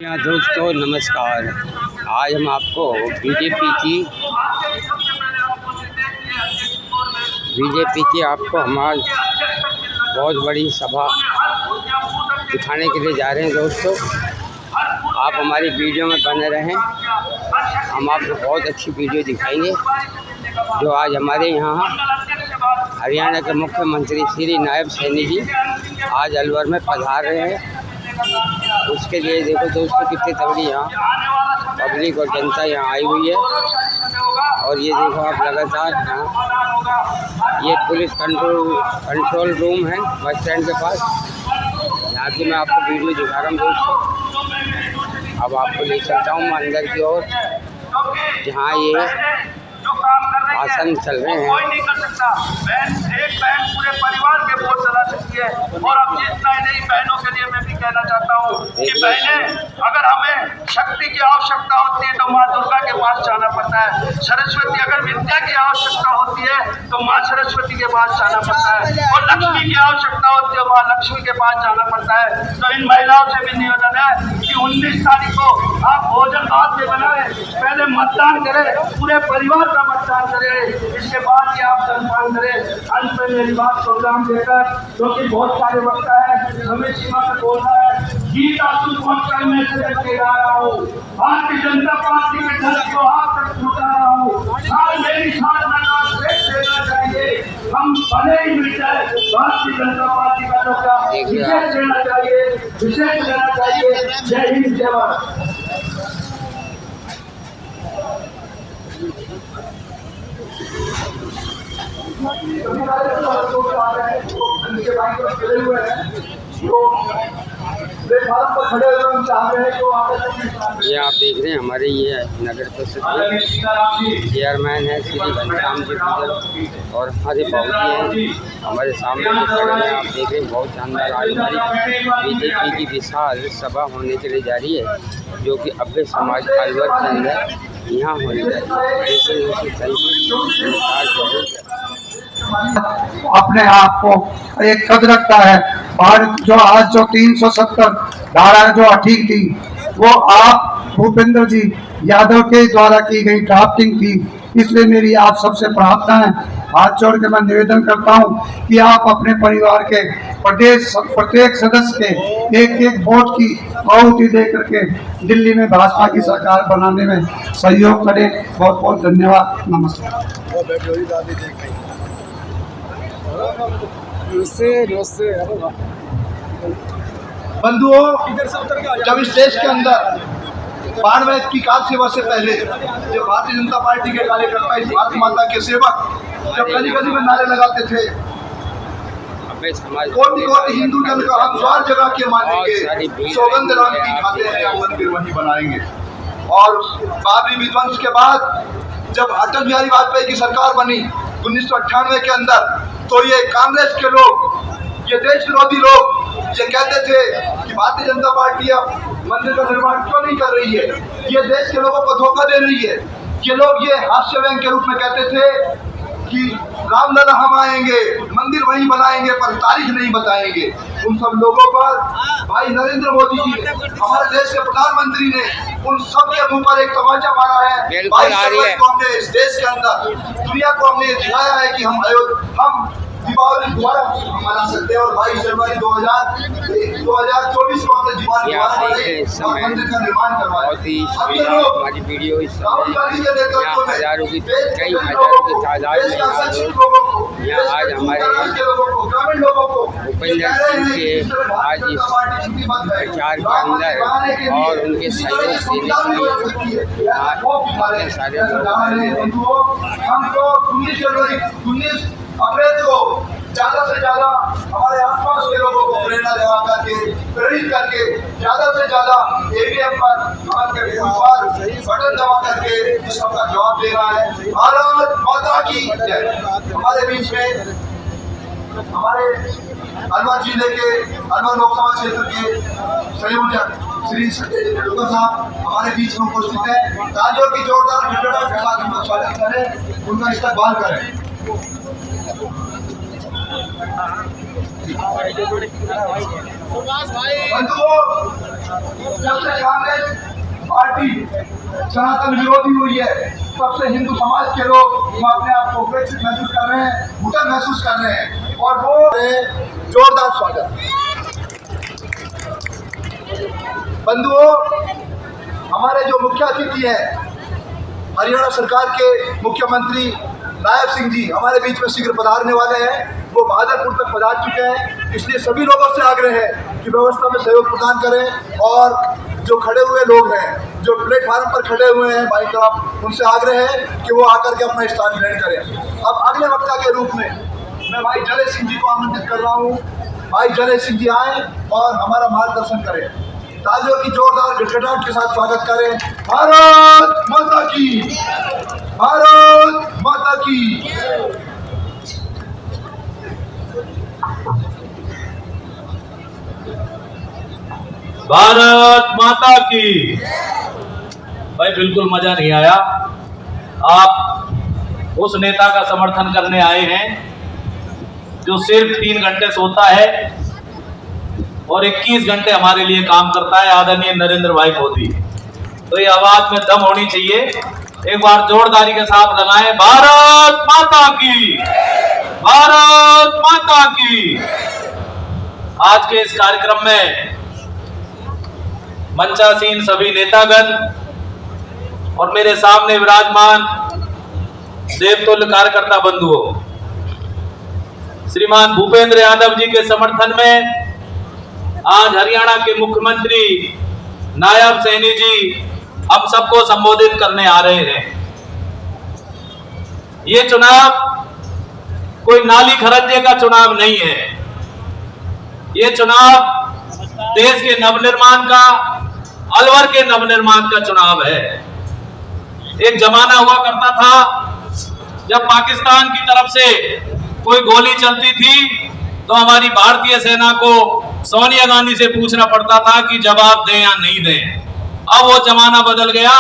हाँ दोस्तों नमस्कार। आज हम आपको बीजेपी की आपको हमारी बहुत बड़ी सभा दिखाने के लिए जा रहे हैं। दोस्तों आप हमारी वीडियो में बने रहें, हम आपको बहुत अच्छी वीडियो दिखाएंगे। जो आज हमारे यहाँ हरियाणा के मुख्यमंत्री श्री नायब सैनी जी आज अलवर में पधार रहे हैं। उसके लिए देखो दोस्तों कितनी तगड़ी यहाँ पब्लिक और जनता यहाँ आई हुई है। और ये देखो आप लगातार यहाँ ये पुलिस कंट्रोल रूम है बस स्टैंड के पास, यहाँ की मैं आपको वीडियो दिखा रहा हूँ दोस्तों। अब आपको ले चलता हूँ मैं अंदर की ओर, जहाँ ये भाषण चल रहे हैं। कोई नहीं कर सकता। एक बहन पूरे परिवार के बोझ चला सकती है। और अब इतना ही नहीं, बहनों के लिए मैं भी कहना चाहता हूँ कि बहनें, अगर हमें शक्ति की आवश्यकता होती है तो माँ दुर्गा के पास जाना पड़ता है। सरस्वती, अगर विद्या की आवश्यकता होती है तो माँ सरस्वती के पास जाना पड़ता है। और लक्ष्मी की आवश्यकता होती है माँ लक्ष्मी के पास जाना पड़ता है। तो इन महिलाओं से भी निवेदन है कि 19 तारीख को आप भोजन बाद में बनाए, पहले मतदान करें, पूरे परिवार का मतदान करें, इसके बाद ही आप सम्मान करें। अंत में मेरी बात प्रोग्राम देकर, क्योंकि बहुत सारे वक्ता है, हमें सीमा पर बोलना है। गीता सुनकर मैं सजग के जा रहा हूँ, भारतीय जनता पार्टी के दल को आप तक छुटा रहा हूँ। मेरी साधना का श्रेष्ठ देना चाहिए, हम भले ही मिल जाए, भारतीय जनता पार्टी का लोग विशेष देना चाहिए, विशेष देना चाहिए। जय हिंद, जय भारत। ये आप देख रहे हैं हमारे ये नगर परिषद के चेयरमैन है श्री घनश्याम जी पूजन, और हमारे बाबूजी हैं हमारे सामने खड़े हैं। आप देख रहे हैं बहुत शानदार आज हमारी बीजेपी की विशाल सभा होने के लिए जा रही है, जो कि अभ्य समाज अलवर के अंदर यहाँ होने जा रही है। अपने आप को एक कद रखता है। भारत जो आज जो 370 धारा जो ठीक थी, वो आप भूपेंद्र जी यादव के द्वारा की गई ड्राफ्टिंग थी। इसलिए मेरी आप सबसे प्रार्थना है, हाथ जोड़ के मैं निवेदन करता हूं कि आप अपने परिवार के प्रत्येक सदस्य के एक वोट की आहुति दे करके दिल्ली में भाजपा की सरकार बनाने में सहयोग करें। बहुत बहुत धन्यवाद, नमस्कार। बंधुओं, जब इस देश के अंदर 92 की काल सेवा से पहले जो भारतीय जनता पार्टी के कार्यकर्ता, इस भारत माता के सेवक जब गली गली में नारे लगाते थे, कोटि कोटि हिंदू जन का हम द्वार जगह के मानेंगे, सौगंध राम की खाते हैं, हम मंदिर वहीं बनाएंगे। और बाबरी विध्वंस के बाद जब अटल बिहारी वाजपेयी की सरकार बनी 1998 के अंदर, तो ये कांग्रेस के लोग, ये देश विरोधी लोग ये कहते थे कि भारतीय जनता पार्टी अब मंदिर का निर्माण क्यों नहीं कर रही है, ये देश के लोगों को धोखा दे रही है। ये लोग ये हास्य व्यंग के रूप में कहते थे कि रामलला हम आएंगे, मंदिर वहीं बनाएंगे, पर तारीख नहीं बताएंगे। उन सब लोगों पर भाई नरेंद्र मोदी जी, हमारे देश के प्रधानमंत्री ने उन सब के मुंह पर एक तमाचा मारा है। 22 जनवरी को हमने इस देश के अंदर दुनिया को हमने दिखाया है कि हम दीपावली दोबारा मना सकते हैं। और 22 जनवरी 2024 को हमने दीपावली दोबारा मंदिर का निर्माण करवाया। हमारी वीडियो इस यहाँ हजारों की कई हजारों की तादाद में यहाँ आज हमारे भूपेंद्र सिंह के आज इस प्रचार के अंदर और उनके सहयोग देने के लिए यहाँ सारे लोग अप्रैल को ज्यादा से ज्यादा हमारे आसपास के लोगों को प्रेरणा दिला करके, प्रेरित करके ज्यादा से ज्यादा ईवीएम पर बटन दबा करके सबका जवाब देना है। भारत माता की जय। हमारे बीच में हमारे अलवर जिले के अलवर लोकसभा क्षेत्र के संयोजक श्री सत्येंद्र तेंदुलकर साहब हमारे बीच में उपस्थित है। तालियों की जोरदार गड़गड़ाहट के साथ उनका स्वागत करें, उनका इस्तकबाल करें। हाँ बंधुओं, जब से कांग्रेस पार्टी सनातन विरोधी हुई है तब से हिंदू समाज के लोग अपने आप को उपेक्षित महसूस कर रहे हैं, घुटन महसूस कर रहे हैं और वो जोरदार स्वागत। बंधुओं, हमारे जो मुख्य अतिथि हैं हरियाणा सरकार के मुख्यमंत्री नायब सिंह जी हमारे बीच में शीघ्र पधारने वाले हैं। वो भागलपुर तक पधार चुके हैं, इसलिए सभी लोगों से आग्रह है कि व्यवस्था में सहयोग प्रदान करें और जो खड़े हुए लोग हैं, जो प्लेटफार्म पर खड़े हुए हैं भाई साहब, उनसे आग्रह है कि वो आकर के अपना स्थान ग्रहण करें। अब अगले वक्ता के रूप में मैं भाई जले सिंह जी को आमंत्रित कर रहा हूँ। भाई जले सिंह जी आए और हमारा मार्गदर्शन करें। तालियों की जोरदार गड़गड़ाहट के साथ स्वागत करें। भारत माता की, भारत माता की। भारत माता की। भाई बिल्कुल मजा नहीं आया। आप उस नेता का समर्थन करने आए हैं जो सिर्फ 3 घंटे सोता है और 21 घंटे हमारे लिए काम करता है, आदरणीय नरेंद्र भाई मोदी। तो ये आवाज में दम होनी चाहिए, एक बार जोरदारी के साथ लगाएं। भारत माता की, भारत माता की। आज के इस कार्यक्रम में मंचासीन सभी नेतागण और मेरे सामने विराजमान देवतुल्य कार्यकर्ता बंधुओं, श्रीमान भूपेंद्र यादव जी के समर्थन में आज हरियाणा के मुख्यमंत्री नायब सैनी जी हम सबको संबोधित करने आ रहे हैं। ये चुनाव कोई नाली खरंजे का चुनाव नहीं है, ये चुनाव देश के नवनिर्माण का, अलवर के नवनिर्माण का चुनाव है। एक जमाना हुआ करता था जब पाकिस्तान की तरफ से कोई गोली चलती थी तो हमारी भारतीय सेना को सोनिया गांधी से पूछना पड़ता था कि जवाब दें या नहीं दें। अब वो जमाना बदल गया।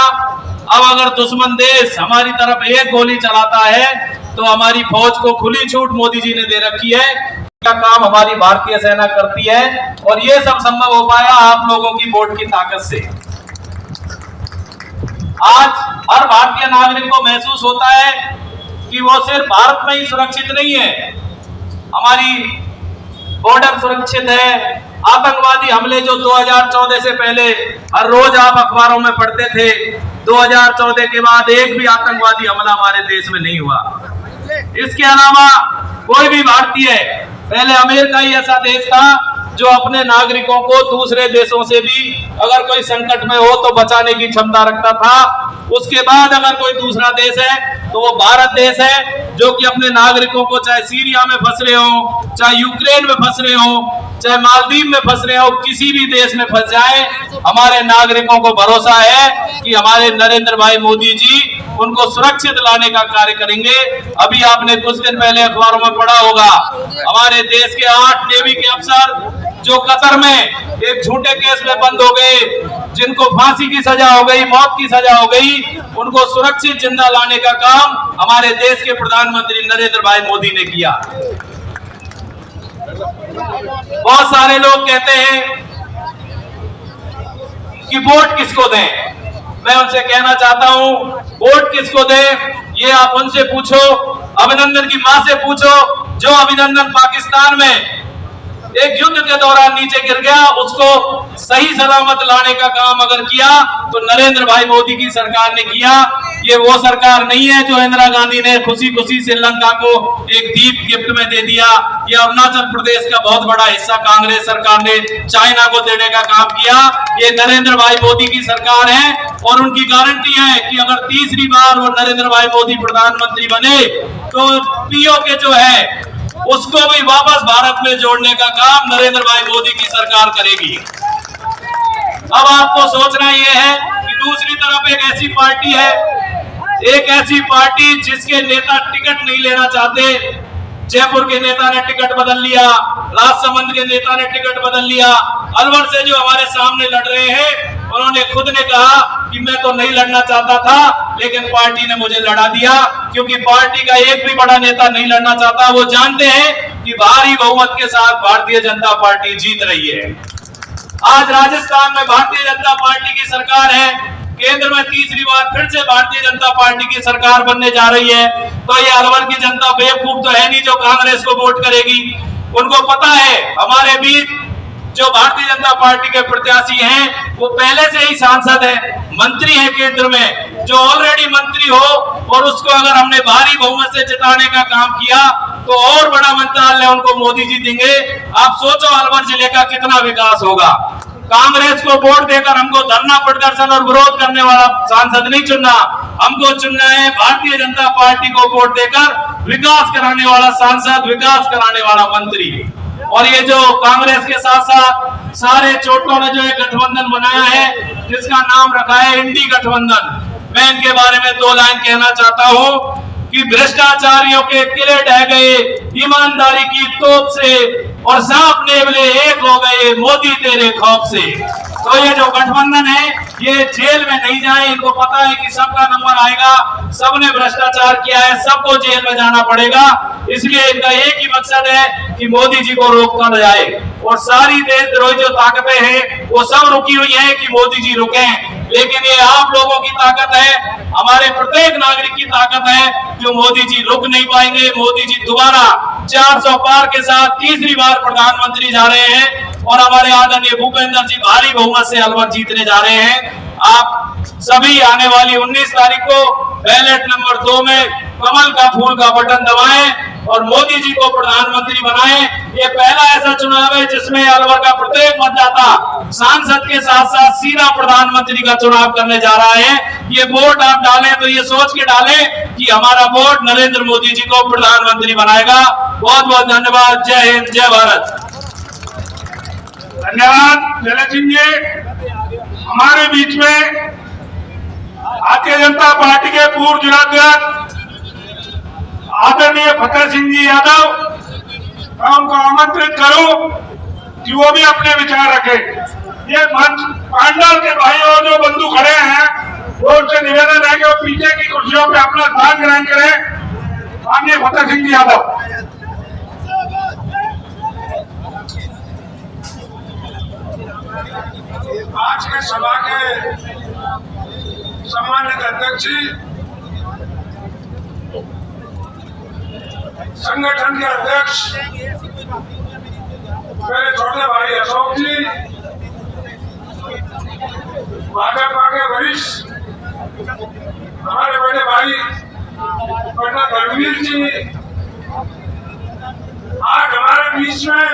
अब अगर दुश्मन देश हमारी तरफ एक गोली चलाता है तो हमारी फौज को खुली छूट मोदी जी ने दे रखी है, का काम हमारी भारतीय सेना करती है और ये सब संभव हो पाया आप लोगों की वोट की ताकत से। आज हर भारतीय नागरिक को महसूस होता है कि वो सिर्फ भारत में ही सुरक्षित नहीं है, हमारी बॉर्डर सुरक्षित है। आतंकवादी हमले जो 2014 से पहले हर रोज आप अखबारों में पढ़ते थे, 2014 के बाद एक भी आतंकवादी हमला हमारे देश में नहीं हुआ। इसके अलावा कोई भी भारतीय, पहले अमेरिका ही ऐसा देश था जो अपने नागरिकों को दूसरे देशों से भी अगर कोई संकट में हो तो बचाने की क्षमता रखता था। उसके बाद अगर कोई दूसरा देश है तो वो भारत देश है जो कि अपने नागरिकों को चाहे सीरिया में फंस रहे हो, चाहे यूक्रेन में फंस रहे हो, चाहे मालदीव में फंस रहे हो, किसी भी देश में फंस जाए, हमारे नागरिकों को भरोसा है कि हमारे नरेंद्र भाई मोदी जी उनको सुरक्षित लाने का कार्य करेंगे। अभी आपने कुछ दिन पहले अखबारों में पढ़ा होगा, हमारे देश के 8 नेवी के अफसर जो कतर में एक झूठे केस में बंद हो गए, जिनको फांसी की सजा हो गई, मौत की सजा हो गई, उनको सुरक्षित जिंदा लाने का काम हमारे देश के प्रधानमंत्री नरेंद्र भाई मोदी ने किया। बहुत सारे लोग कहते हैं कि वोट किसको दें। मैं उनसे कहना चाहता हूं, वोट किसको दें ये आप उनसे पूछो, अभिनंदन की मां से पूछो, जो अभिनंदन पाकिस्तान में एक युद्ध के दौरान नीचे गिर गया, उसको सही सलामत लाने का काम अगर किया तो नरेंद्र भाई मोदी की सरकार ने किया। ये वो सरकार नहीं है जो इंदिरा गांधी ने खुशी खुशी श्रीलंका को एक द्वीप गिफ्ट में दे दिया। ये अरुणाचल प्रदेश का बहुत बड़ा हिस्सा कांग्रेस सरकार ने चाइना को देने का काम किया। ये नरेंद्र भाई मोदी की सरकार है और उनकी गारंटी है कि अगर तीसरी बार वो नरेंद्र भाई मोदी प्रधानमंत्री बने तो पीओके जो है उसको भी वापस भारत में जोड़ने का काम नरेंद्र भाई मोदी की सरकार करेगी। अब आपको सोचना यह है कि दूसरी तरफ एक ऐसी पार्टी है, एक ऐसी पार्टी जिसके नेता टिकट नहीं लेना चाहते। जयपुर के नेता ने टिकट बदल लिया, राजसमंद के नेता ने टिकट बदल लिया, अलवर से जो हमारे सामने लड़ रहे हैं उन्होंने खुद ने कहा कि मैं तो नहीं लड़ना चाहता था लेकिन पार्टी ने मुझे लड़ा दिया, क्योंकि पार्टी का एक भी बड़ा नेता नहीं लड़ना चाहता। वो जानते हैं कि भारी बहुमत के साथ भारतीय जनता पार्टी जीत रही है। आज राजस्थान में भारतीय जनता पार्टी की सरकार है, केंद्र में तीसरी बार फिर से भारतीय जनता पार्टी की सरकार बनने जा रही है। तो ये अलवर की जनता बेवकूफ तो है नहीं जो कांग्रेस को वोट करेगी। उनको पता है हमारे बीच जो भारतीय जनता पार्टी के प्रत्याशी हैं वो पहले से ही सांसद है, मंत्री है केंद्र में, जो ऑलरेडी मंत्री हो और उसको अगर हमने भारी बहुमत से जिताने का काम किया तो और बड़ा मंत्रालय उनको मोदी जी देंगे। आप सोचो अलवर जिले का कितना विकास होगा। कांग्रेस को वोट देकर हमको धरना प्रदर्शन और विरोध करने वाला सांसद नहीं चुनना, हमको चुनना है भारतीय जनता पार्टी को वोट देकर विकास कराने वाला सांसद, विकास कराने वाला मंत्री। और ये जो कांग्रेस के साथ साथ सारे चोटों ने जो एक गठबंधन बनाया है जिसका नाम रखा है इंडी गठबंधन, मैं इनके बारे में 2 लाइन कहना चाहता हूँ कि भ्रष्टाचारियों के किले ढह गए ईमानदारी की तोप से और सांप नेवले एक हो गए मोदी तेरे खौफ से। तो ये जो गठबंधन है ये जेल में नहीं जाए, इनको पता है कि सबका नंबर आएगा, सबने भ्रष्टाचार किया है, सबको जेल में जाना पड़ेगा। इसलिए इनका एक ही मकसद है कि मोदी जी को रोका न जाए और सारी देशद्रोही जो ताकतें हैं वो सब रुकी हुई है कि मोदी जी रुकें। लेकिन ये आप लोगों की ताकत है, हमारे प्रत्येक नागरिक की ताकत है जो मोदी जी रुक नहीं पाएंगे। मोदी जी दोबारा 400 पार के साथ तीसरी बार प्रधानमंत्री जा रहे हैं और हमारे आदरणीय भूपेंद्र जी भारी बहुमत से अलवर जीतने जा रहे हैं। आप सभी आने वाली 19 तारीख को बैलेट नंबर 2 में कमल का फूल का बटन दबाएं और मोदी जी को प्रधानमंत्री बनाएं। ये पहला ऐसा चुनाव है जिसमें अलवर का प्रत्येक मतदाता सांसद के साथ साथ सीधा प्रधानमंत्री का चुनाव करने जा रहा है। ये वोट आप डालें तो ये सोच के डालें कि हमारा वोट नरेंद्र मोदी जी को प्रधानमंत्री बनाएगा। बहुत बहुत धन्यवाद। जय हिंद, जय भारत। धन्यवाद जयललिता सिंह जी। हमारे बीच में भारतीय जनता पार्टी के पूर्व जिलाध्यक्ष आदरणीय फतेह सिंह जी यादव, मैं उनको आमंत्रित करूं कि वो भी अपने विचार रखें। ये मंच पांडव के भाई और जो बंधु खड़े हैं वो उनसे निवेदन है कि वो पीछे की कुर्सियों पे अपना स्थान ग्रहण करें। माननीय फतेह सिंह जी यादव। आज के सभा के सम्मानित अध्यक्ष जी, संगठन के अध्यक्ष मेरे छोटे भाई अशोक जी, भाजपा के वरिष्ठ हमारे बड़े भाई पंडित धर्मवीर जी, आज हमारे बीच में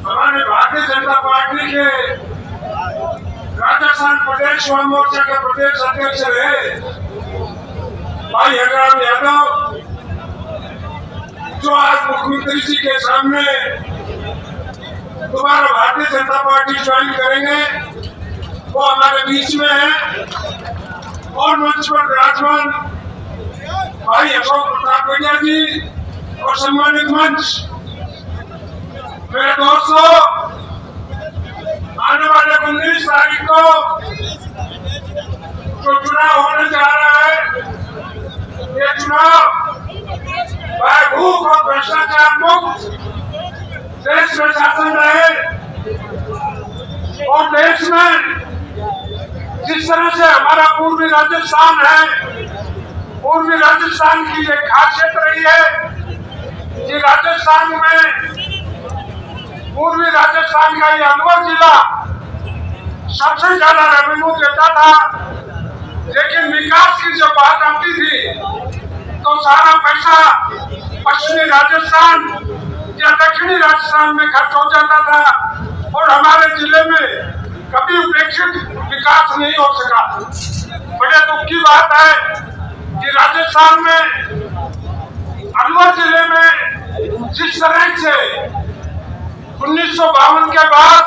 हमारे भारतीय जनता पार्टी के राजस्थान प्रदेश युवा मोर्चा के प्रदेश अध्यक्ष रहे भाई हरराम यादव, जो आज मुख्यमंत्री जी के सामने दोबारा भारतीय जनता पार्टी ज्वाइन करेंगे, वो हमारे बीच में है। और मंच पर विराजमान भाई अशोक प्रताप गढ़िया जी और सम्मानित मंच। मेरे दोस्तों, आने वाले 19 तारीख को जो चुनाव होने जा रहा है, ये चुनाव भूख और भ्रष्टाचार मुक्त देश में शासन रहे और देश में जिस तरह से हमारा पूर्वी राजस्थान है, पूर्वी राजस्थान की एक खासियत रही है कि राजस्थान में पूर्वी राजस्थान का ये अलवर जिला सबसे ज्यादा रेवेन्यू देता था, लेकिन विकास की जब बात आती थी तो सारा पैसा पश्चिमी राजस्थान या दक्षिणी राजस्थान में खर्च हो जाता था और हमारे जिले में कभी उपेक्षित विकास नहीं हो सका। बड़े दुख की बात है कि राजस्थान में अलवर जिले में जिस तरह से 1952 के बाद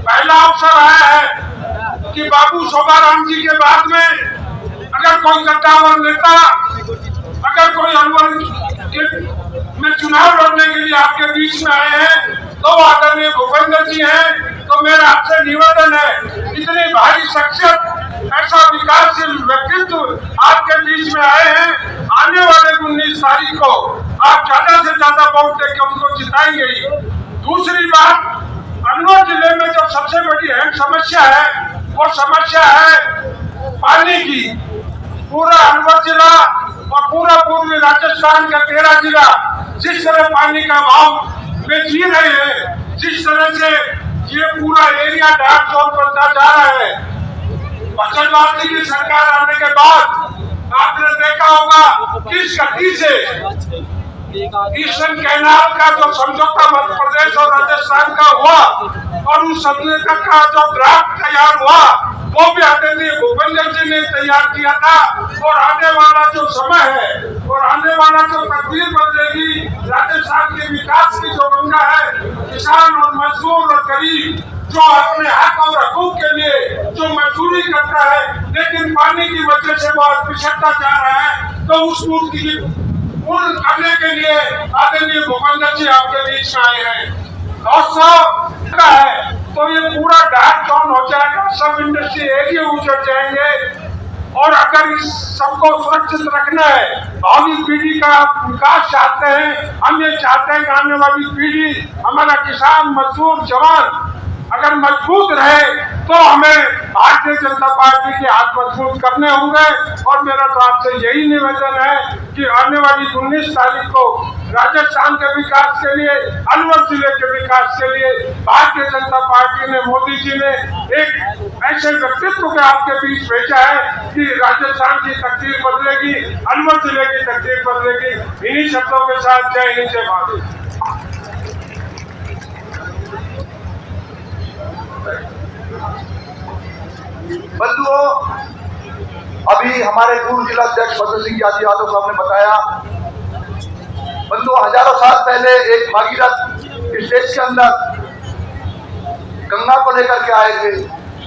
पहला अवसर आया है कि बाबू शोभाराम जी के बाद में अगर कोई कद्दावर नेता, अगर कोई अलवर में चुनाव लड़ने के लिए आपके बीच में आए हैं तो आदरणीय भूपेंद्र जी हैं। तो मेरा आपसे निवेदन है, इतनी भारी शख्सियत, ऐसा विकासशील व्यक्तित्व आपके बीच में आए हैं, आने वाले 19 तारीख को आप ज्यादा से ज्यादा वोट देकर उनको जिताएंगे ही। दूसरी बात, अलवर जिले में जो सबसे बड़ी अहम समस्या है वो समस्या है पानी की। पूरा अलवर जिला और पूरा पूर्वी राजस्थान का 13 जिला जिस तरह पानी का अभाव में जी रहे हैं, जिस तरह से ये पूरा एरिया डार्क जोन बनता जा रहा है। फसल पार्टी की सरकार आने के बाद आपने देखा होगा किस गति से ईस्टर्न कैनाल का जो समझौता मध्य प्रदेश और राजस्थान का हुआ और उस समझौता का जो ड्राफ्ट तैयार हुआ वो भी आदरणीय भूपेंद्र जी ने तैयार किया था। और आने वाला जो समय है और आने वाला जो तकदीर बदलेगी, राजस्थान के विकास की जो गंगा है, किसान और मजदूर और गरीब जो अपने हक और हकूक के लिए जो मजदूरी करता है लेकिन पानी की वजह से वो पिछड़ता जा रहा है, तो उस पूर्ण करने के लिए आदरणीय भूपेंद्र जी आपके बीच में आए हैं। दोस्तों है तो ये पूरा डार्क जोन हो जाएगा, सब इंडस्ट्री एरिया उजड़ जाएंगे। और अगर इस सबको सुरक्षित रखना है, भावी पीढ़ी का विकास चाहते हैं, हम ये चाहते हैं कि आने वाली पीढ़ी, हमारा किसान मजदूर जवान अगर मजबूत रहे तो हमें भारतीय जनता पार्टी के हाथ मजबूत करने होंगे। और मेरा तो आपसे यही निवेदन है कि आने वाली 19 तारीख को राजस्थान के विकास के लिए, अलवर जिले के विकास के लिए भारतीय जनता पार्टी ने, मोदी जी ने एक ऐसे व्यक्तित्व को आपके बीच भेजा है कि राजस्थान की तकदीर बदलेगी, अलवर जिले की तकदीर बदलेगी। इन्हीं शब्दों के साथ जय हिंद, जय भारत। बंधुओं, अभी हमारे पूर्व जिला अध्यक्ष फजल सिंह यादव साहब ने बताया, बंधुओं हजारों साल पहले एक भागीरथ इस देश के अंदर गंगा को लेकर के आए थे,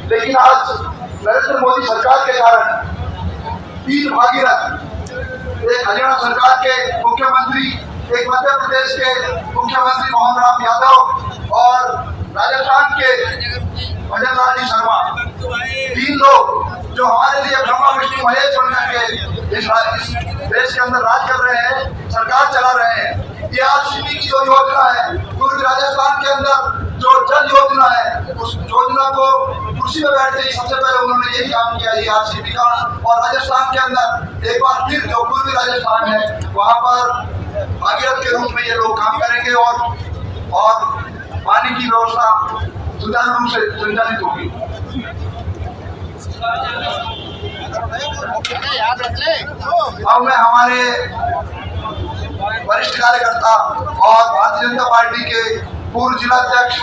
लेकिन आज नरेंद्र मोदी सरकार के कारण 3 भागीरथ, एक हरियाणा सरकार के मुख्यमंत्री, एक मध्य प्रदेश के मुख्यमंत्री मोहन राम यादव और राजस्थान के भजन लाल जी शर्मा, 3 लोग जो हमारे लिए ब्रह्मा विष्णु महेश बनकर के इस देश के अंदर राज कर रहे हैं, सरकार चला रहे हैं। ये आरसीपी की जो योजना है, पूर्वी राजस्थान के अंदर जो जल योजना है, उस योजना को कुर्सी में बैठते ही सबसे पहले उन्होंने यही काम किया, ये आरसीपी का। और राजस्थान के अंदर एक बार फिर जो पूर्वी राजस्थान है वहाँ पर भागीरथ के रूप में ये लोग काम करेंगे और पानी की व्यवस्था सुचारू रूप से संचालित होगी। अब मैं हमारे वरिष्ठ कार्यकर्ता और भारतीय जनता पार्टी के पूर्व जिलाध्यक्ष,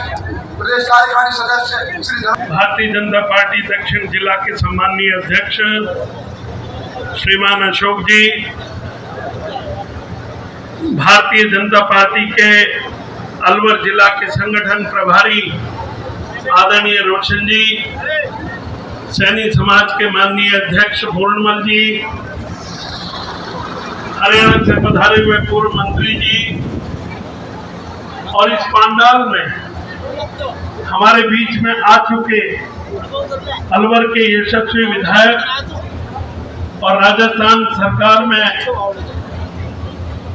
प्रदेश कार्यकारिणी सदस्य श्री भारतीय जनता पार्टी दक्षिण जिला के सम्माननीय अध्यक्ष श्रीमान अशोक जी, भारतीय जनता पार्टी के अलवर जिला के संगठन प्रभारी आदरणीय रोशन जी, सैनी समाज के माननीय अध्यक्ष पूर्णमल जी, हरियाणा से पधारे हुए पूर्व मंत्री जी, और इस पंडाल में हमारे बीच में आ चुके अलवर के यशस्वी विधायक और राजस्थान सरकार में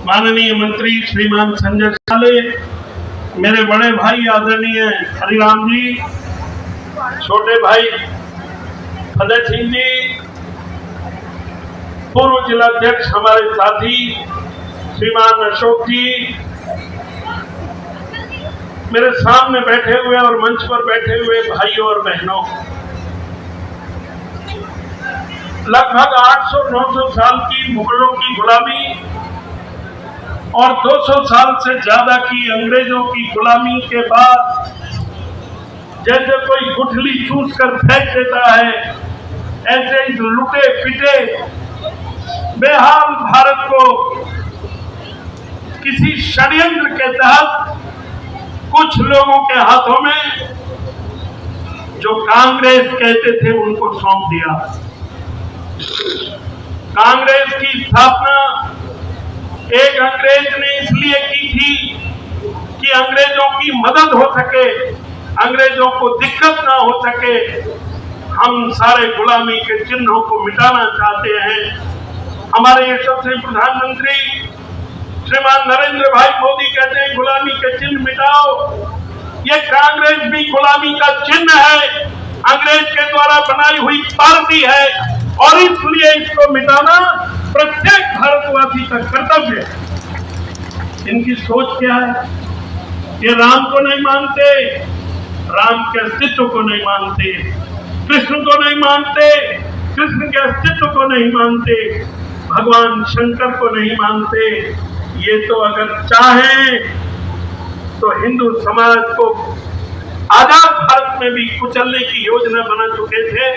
माननीय मंत्री श्रीमान संजय साले, मेरे बड़े भाई आदरणीय हरिराम जी, छोटे भाई फतेह सिंह जी, पूर्व जिलाध्यक्ष हमारे साथी श्रीमान अशोक जी, मेरे सामने बैठे हुए और मंच पर बैठे हुए भाइयों और बहनों, लगभग 800-900 साल की मुगलों की गुलामी और 200 साल से ज्यादा की अंग्रेजों की गुलामी के बाद जैसे कोई गुठली चूस कर फेंक देता है, ऐसे इस लुटे पिटे बेहाल भारत को किसी षड्यंत्र के तहत कुछ लोगों के हाथों में जो कांग्रेस कहते थे उनको सौंप दिया। कांग्रेस की स्थापना एक अंग्रेज ने इसलिए की थी कि अंग्रेजों की मदद हो सके, अंग्रेजों को दिक्कत ना हो सके। हम सारे गुलामी के चिन्हों को मिटाना चाहते हैं हमारे यशस्वी प्रधानमंत्री श्रीमान नरेंद्र भाई मोदी कहते हैं गुलामी के चिन्ह मिटाओ। ये कांग्रेस भी गुलामी का चिन्ह है, अंग्रेज के द्वारा बनाई हुई पार्टी है और इसलिए इसको मिटाना प्रत्येक भारतवासी का कर्तव्य है। इनकी सोच क्या है? ये राम को नहीं मानते, राम के अस्तित्व को नहीं मानते, कृष्ण को नहीं मानते, कृष्ण के अस्तित्व को नहीं मानते, भगवान शंकर को नहीं मानते। ये तो अगर चाहें तो हिंदू समाज को आजाद भारत में भी कुचलने की योजना बना चुके थे,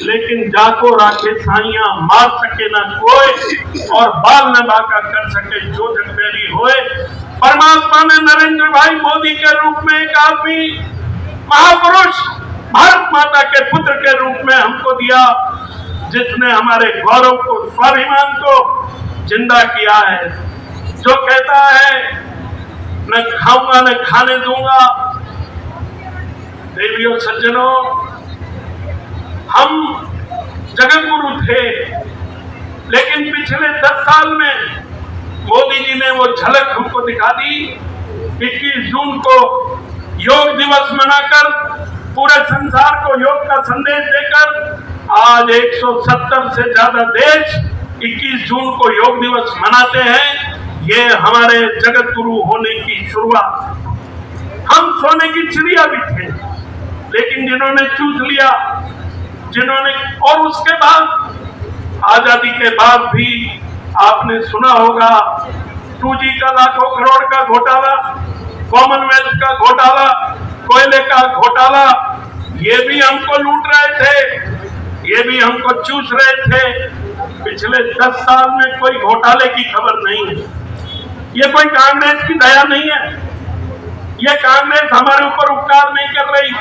लेकिन जाको राखे साइया मार सके ना कोई और बाल न बाका कर सके जो जगबेरी होए। परमात्मा ने नरेंद्र भाई मोदी के रूप में एक आदमी महापुरुष भारत माता के पुत्र के रूप में हमको दिया, जिसने हमारे गौरव को, स्वाभिमान को जिंदा किया है। जो कहता है न खाऊंगा न खाने दूंगा। देवियों सज्जनों, हम जगत गुरु थे, लेकिन पिछले 10 साल में मोदी जी ने वो झलक हमको दिखा दी। 21 जून को योग दिवस मनाकर पूरे संसार को योग का संदेश देकर आज 170 से ज्यादा देश 21 जून को योग दिवस मनाते हैं। ये हमारे जगत गुरु होने की शुरुआत। हम सोने की चिड़िया भी थे, लेकिन जिन्होंने चूस लिया, जिन्होंने, और उसके बाद आजादी के बाद भी आपने सुना होगा 2G का लाखों करोड़ का घोटाला, कॉमनवेल्थ का घोटाला, कोयले का घोटाला, ये भी हमको लूट रहे थे, ये भी हमको चूस रहे थे। पिछले 10 साल में कोई घोटाले की खबर नहीं है। ये कोई कांग्रेस की दया नहीं है, ये कांग्रेस हमारे ऊपर उपकार नहीं कर रही।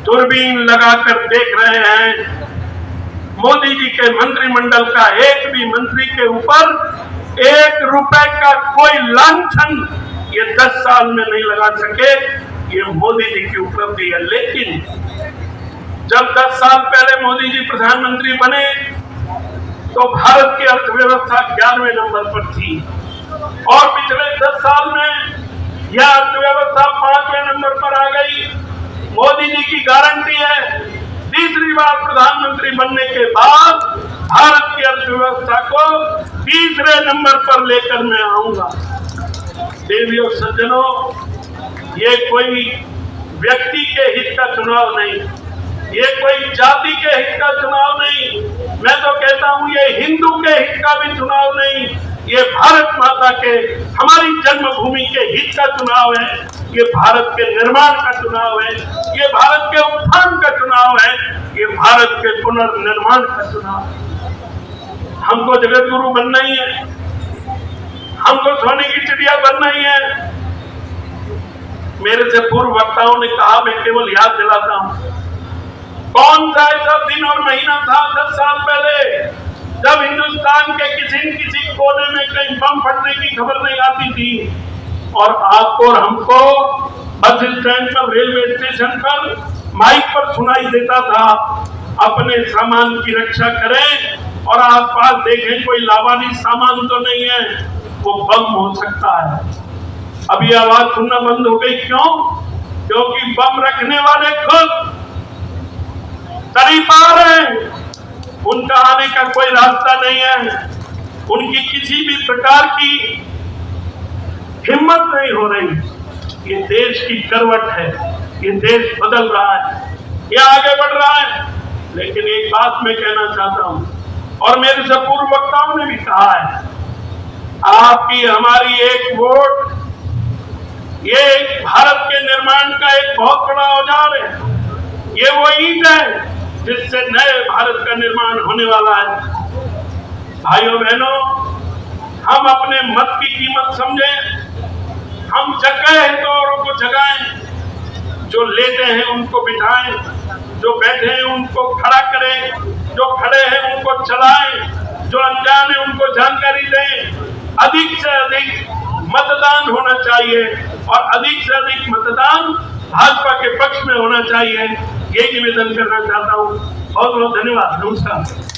दूरबीन लगाकर देख रहे हैं मोदी जी के मंत्रिमंडल का एक भी मंत्री के ऊपर 1 रुपए का कोई लांछन ये 10 साल में नहीं लगा सके। ये मोदी जी की उपलब्धि है। लेकिन जब 10 साल पहले मोदी जी प्रधानमंत्री बने तो भारत की अर्थव्यवस्था 11वें नंबर पर थी और पिछले 10 साल में यह अर्थव्यवस्था 5वें नंबर पर आ गई। मोदी जी की गारंटी है, तीसरी बार प्रधानमंत्री बनने के बाद भारत की अर्थव्यवस्था को तीसरे नंबर पर लेकर मैं आऊंगा। देवियों सज्जनों, ये कोई व्यक्ति के हित का चुनाव नहीं, ये कोई जाति के हित का चुनाव नहीं, मैं तो कहता हूं ये हिंदू के हित का भी चुनाव नहीं, ये भारत माता के, हमारी जन्मभूमि के हित का चुनाव है, ये भारत के निर्माण का चुनाव है, ये भारत के उत्थान का चुनाव है, ये भारत के पुनर्निर्माण का चुनाव है। हमको जगत गुरु बनना ही है, हमको सोने की चिड़िया बनना ही है। मेरे से पूर्व वक्ताओं ने कहा, मैं केवल याद दिलाता हूं, कौन सा ऐसा दिन और महीना था 10 साल पहले जब हिंदुस्तान के किसी कोने में कहीं बम फटने की खबर नहीं आती थी और आपको और हमको बस स्टैंड पर, रेलवे स्टेशन पर माइक पर सुनाई देता था, अपने सामान की रक्षा करें और आसपास देखें कोई लावारिस सामान तो नहीं है, वो बम हो सकता है। अब ये आवाज सुनना बंद हो गई। क्यों? क्योंकि बम रखने वाले खुद तरी पार हैं, उनका आने का कोई रास्ता नहीं है, उनकी किसी भी प्रकार की हिम्मत नहीं हो रही। ये देश की करवट है, ये देश बदल रहा है, ये आगे बढ़ रहा है। लेकिन एक बात मैं कहना चाहता हूं और मेरे से पूर्व वक्ताओं ने भी कहा है, आपकी हमारी एक वोट ये भारत के निर्माण का एक बहुत बड़ा औजार है, ये वो ईंट है जिससे नए भारत का निर्माण होने वाला है। भाइयों बहनों, हम अपने मत की कीमत समझें, हम जग गए हैं तो औरों को जगाएं, जो लेटे हैं उनको बिठाएं, जो बैठे हैं उनको खड़ा करें, जो खड़े हैं उनको चलाएं, जो अनजान है उनको जानकारी दें। अधिक से अधिक मतदान होना चाहिए और अधिक से अधिक मतदान भाजपा के पक्ष में होना चाहिए, यही निवेदन करना चाहता हूँ। बहुत बहुत धन्यवाद। नमस्कार।